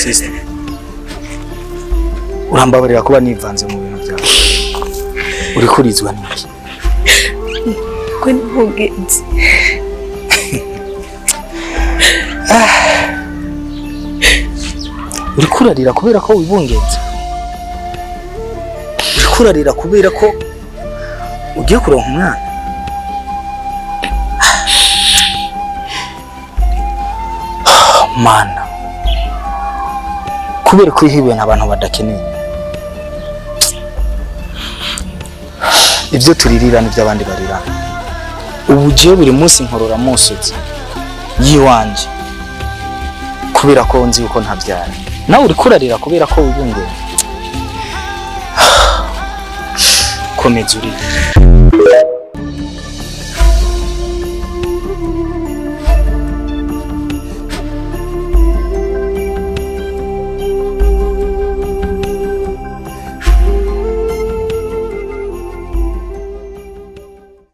sister, urambabarira kuba nivanze mu bintu byawe. Uri kurizwa n'iki? Ko ntugenzi. Uri kurarira kubera ko wibungenze? Uri kurarira kubera ko ugiye kuronka umwana? Mana, kubera ko ihiwe n'abantu badakeneye. Ibyo turirira n'ibyo abandi barirana. Ubu je buri munsi nkorora musozi yiwanje kubera ko nzi uko ntabyara. Nawe uri kurarira kubera ko wibungenze. Komeza urira.